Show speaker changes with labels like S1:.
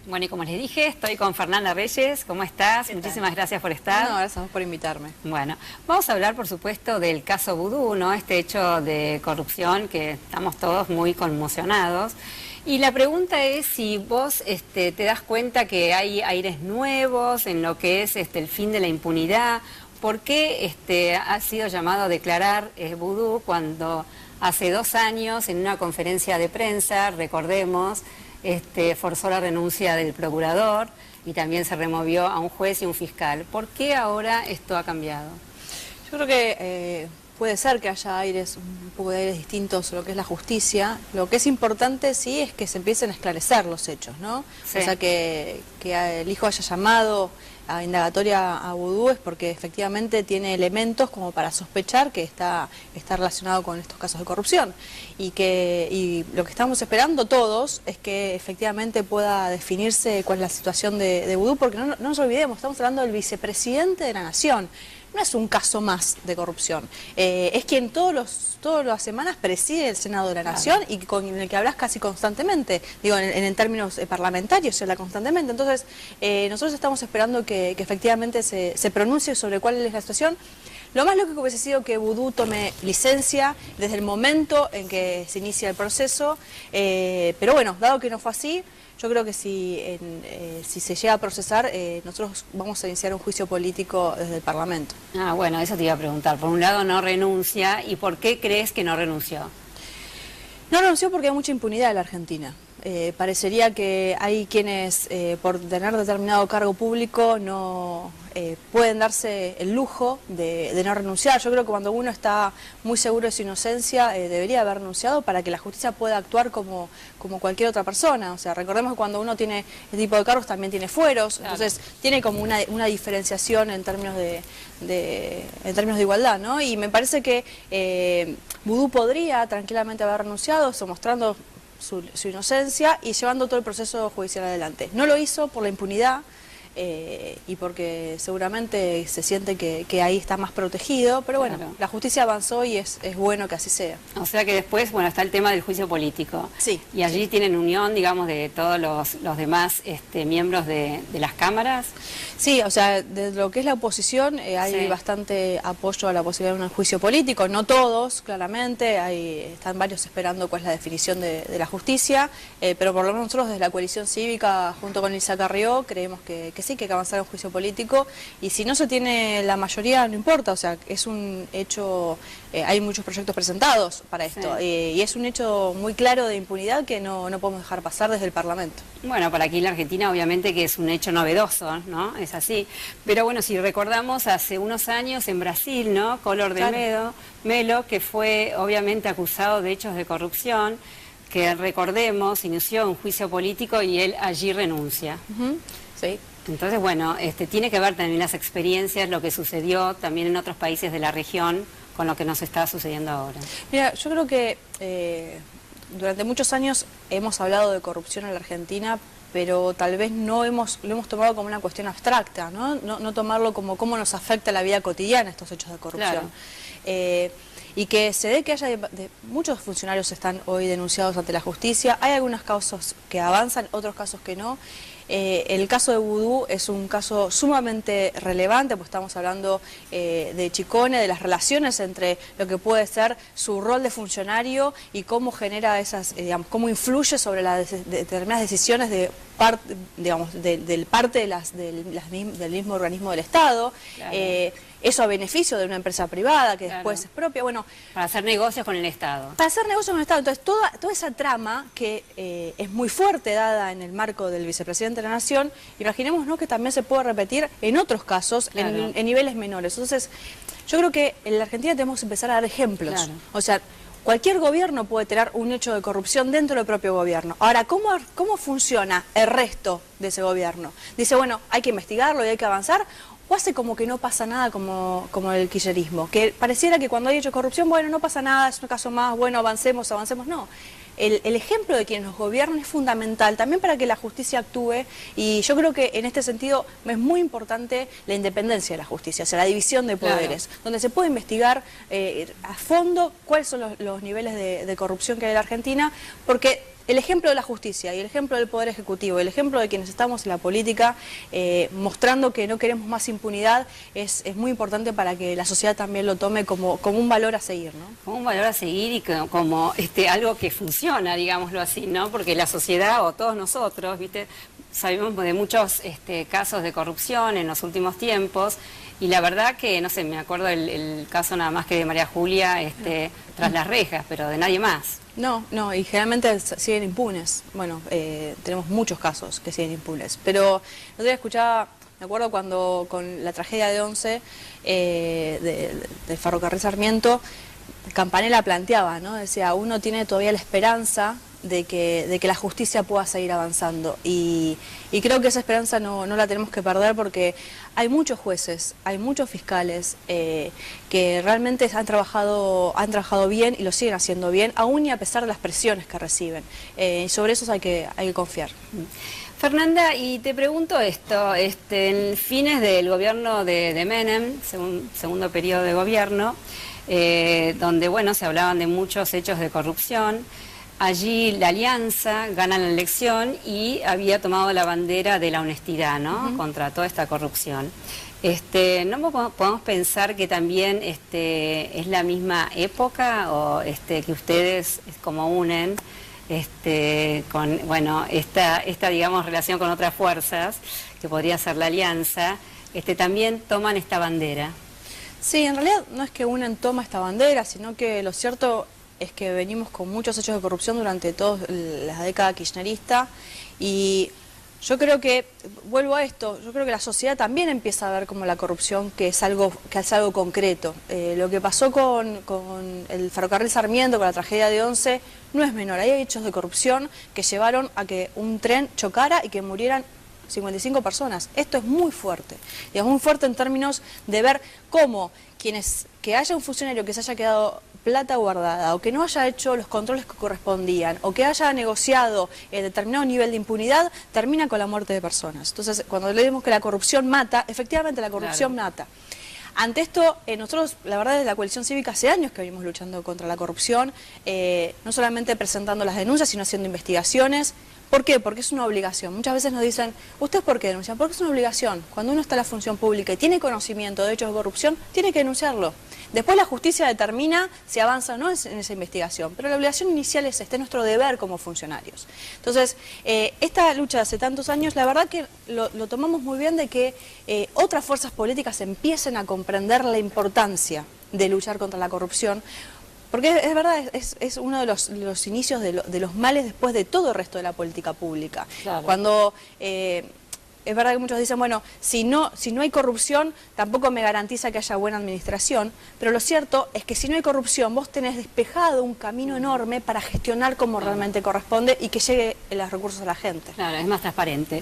S1: Bueno, y como les dije, estoy con Fernanda Reyes. ¿Cómo estás? Muchísimas gracias por estar.
S2: No, gracias a vos por invitarme.
S1: Bueno, vamos a hablar, por supuesto, del caso Vudú, ¿no? Este hecho de corrupción que estamos todos muy conmocionados. Y la pregunta es si vos te das cuenta que hay aires nuevos en lo que es el fin de la impunidad. ¿Por qué ha sido llamado a declarar Vudú cuando hace 2 años, en una conferencia de prensa, recordemos, forzó la renuncia del procurador y también se removió a un juez y un fiscal? ¿Por qué ahora esto ha cambiado?
S2: Yo creo que puede ser que haya un poco de aires distintos a lo que es la justicia. Lo que es importante, sí, es que se empiecen a esclarecer los hechos, ¿no? Sí. O sea, que el hijo haya llamado a indagatoria a Vudú es porque efectivamente tiene elementos como para sospechar que está relacionado con estos casos de corrupción. Y lo que estamos esperando todos es que efectivamente pueda definirse cuál es la situación de Vudú, porque no nos olvidemos, estamos hablando del vicepresidente de la Nación. No es un caso más de corrupción, es quien todas las semanas preside el Senado de la Nación y con el que hablas casi constantemente, digo, en términos parlamentarios se habla constantemente. Entonces, nosotros estamos esperando que efectivamente se pronuncie sobre cuál es la situación. Lo más lógico hubiese sido que Vudú tome licencia desde el momento en que se inicia el proceso, pero bueno, dado que no fue así, yo creo que si se llega a procesar, nosotros vamos a iniciar un juicio político desde el Parlamento.
S1: Ah, bueno, eso te iba a preguntar. Por un lado no renuncia, ¿y por qué crees que no renunció?
S2: No renunció porque hay mucha impunidad en la Argentina. Parecería que hay quienes, por tener determinado cargo público, no pueden darse el lujo de no renunciar. Yo creo que cuando uno está muy seguro de su inocencia, debería haber renunciado para que la justicia pueda actuar como cualquier otra persona. O sea, recordemos que cuando uno tiene este tipo de cargos también tiene fueros, claro. Entonces tiene como una diferenciación en términos de igualdad, ¿no? Y me parece que Vudú podría tranquilamente haber renunciado, mostrando su inocencia y llevando todo el proceso judicial adelante. No lo hizo por la impunidad y porque seguramente se siente que ahí está más protegido, pero bueno, claro. La justicia avanzó y es bueno que así sea.
S1: O sea que después, bueno, está el tema del juicio político.
S2: Sí.
S1: Y allí
S2: sí.
S1: Tienen unión, digamos, de todos los demás miembros de las cámaras.
S2: Sí, o sea, de lo que es la oposición hay bastante apoyo a la posibilidad de un juicio político, no todos, claramente, están varios esperando cuál es la definición de la justicia, pero por lo menos nosotros desde la coalición cívica, junto con Elisa Carrió, creemos que sí, que hay que avanzar en un juicio político, y si no se tiene la mayoría, no importa, o sea, es un hecho, hay muchos proyectos presentados para esto, y es un hecho muy claro de impunidad que no podemos dejar pasar desde el Parlamento.
S1: Bueno, para aquí en la Argentina obviamente que es un hecho novedoso, ¿no? Es así. Pero bueno, si recordamos hace unos años en Brasil, ¿no? Collor de Mello, que fue obviamente acusado de hechos de corrupción, que recordemos, inició un juicio político y él allí renuncia.
S2: Sí.
S1: Entonces, bueno, tiene que ver también las experiencias, lo que sucedió también en otros países de la región con lo que nos está sucediendo ahora.
S2: Mira, yo creo que durante muchos años hemos hablado de corrupción en la Argentina, pero tal vez lo hemos tomado como una cuestión abstracta, ¿no? No tomarlo como cómo nos afecta la vida cotidiana estos hechos de corrupción. Claro. Y que se dé que muchos funcionarios están hoy denunciados ante la justicia, hay algunos casos que avanzan, otros casos que no. El caso de Vudú es un caso sumamente relevante, pues estamos hablando de Chicone, de las relaciones entre lo que puede ser su rol de funcionario y cómo genera cómo influye sobre las determinadas decisiones del mismo organismo del Estado. Claro. Eso a beneficio de una empresa privada que después es propia. Bueno,
S1: para hacer negocios con el Estado.
S2: Para hacer negocios con el Estado. Entonces, toda esa trama que es muy fuerte dada en el marco del vicepresidente de la Nación, imaginemos, ¿no?, que también se puede repetir en otros casos, claro, en niveles menores. Entonces, yo creo que en la Argentina tenemos que empezar a dar ejemplos. Claro. O sea, cualquier gobierno puede tener un hecho de corrupción dentro del propio gobierno. Ahora, ¿cómo funciona el resto de ese gobierno? Dice, bueno, hay que investigarlo y hay que avanzar, o hace como que no pasa nada como el kirchnerismo, que pareciera que cuando hay hecho corrupción, bueno, no pasa nada, es un caso más, bueno, avancemos, no. El ejemplo de quienes nos gobiernan es fundamental también para que la justicia actúe, y yo creo que en este sentido es muy importante la independencia de la justicia, o sea, la división de poderes, claro, donde se puede investigar a fondo cuáles son los niveles de corrupción que hay en la Argentina, porque el ejemplo de la justicia y el ejemplo del Poder Ejecutivo, el ejemplo de quienes estamos en la política, mostrando que no queremos más impunidad, es muy importante para que la sociedad también lo tome como un valor a seguir, ¿no?
S1: Como un valor a seguir y como algo que funciona, digámoslo así, ¿no? Porque la sociedad o todos nosotros, ¿viste? Sabemos de muchos casos de corrupción en los últimos tiempos y la verdad que, no sé, me acuerdo el caso nada más que de María Julia tras las rejas, pero de nadie más.
S2: No, y generalmente siguen impunes. Bueno, tenemos muchos casos que siguen impunes. Pero el otro día escuchaba, me acuerdo cuando con la tragedia de Once, del ferrocarril Sarmiento, Campanella planteaba, ¿no? Decía, uno tiene todavía la esperanza de que la justicia pueda seguir avanzando y creo que esa esperanza no la tenemos que perder porque hay muchos jueces, hay muchos fiscales que realmente han trabajado bien y lo siguen haciendo bien, aún y a pesar de las presiones que reciben. Y sobre eso hay que confiar.
S1: Fernanda, y te pregunto esto, en fines del gobierno de Menem, segundo periodo de gobierno, donde bueno, se hablaban de muchos hechos de corrupción. Allí la Alianza gana la elección y había tomado la bandera de la honestidad, ¿no? Contra toda esta corrupción. ¿No podemos pensar que también es la misma época o que ustedes como unen con bueno esta digamos relación con otras fuerzas que podría ser la Alianza, también toman esta bandera?
S2: Sí, en realidad no es que unen toma esta bandera, sino que lo cierto es que venimos con muchos hechos de corrupción durante toda la década kirchnerista y yo creo que, vuelvo a esto, yo creo que la sociedad también empieza a ver como la corrupción que es algo concreto. Lo que pasó con el ferrocarril Sarmiento, con la tragedia de Once, no es menor. Hay hechos de corrupción que llevaron a que un tren chocara y que murieran 55 personas. Esto es muy fuerte. Y es muy fuerte en términos de ver cómo que haya un funcionario que se haya quedado plata guardada o que no haya hecho los controles que correspondían o que haya negociado determinado nivel de impunidad, termina con la muerte de personas. Entonces, cuando le decimos que la corrupción mata, efectivamente la corrupción mata. Ante esto, nosotros, la verdad, desde la coalición cívica hace años que venimos luchando contra la corrupción, no solamente presentando las denuncias, sino haciendo investigaciones. ¿Por qué? Porque es una obligación. Muchas veces nos dicen, ¿ustedes por qué denuncian? Porque es una obligación. Cuando uno está en la función pública y tiene conocimiento de hechos de corrupción, tiene que denunciarlo. Después la justicia determina si avanza o no en esa investigación, pero la obligación inicial es nuestro deber como funcionarios. Entonces, esta lucha de hace tantos años, la verdad que lo tomamos muy bien de que otras fuerzas políticas empiecen a comprender la importancia de luchar contra la corrupción, porque es verdad, es uno de los inicios de los males después de todo el resto de la política pública. Claro. Cuando es verdad que muchos dicen, bueno, si no hay corrupción, tampoco me garantiza que haya buena administración, pero lo cierto es que si no hay corrupción, vos tenés despejado un camino enorme para gestionar como realmente corresponde y que llegue los recursos a la gente.
S1: Claro, es más transparente.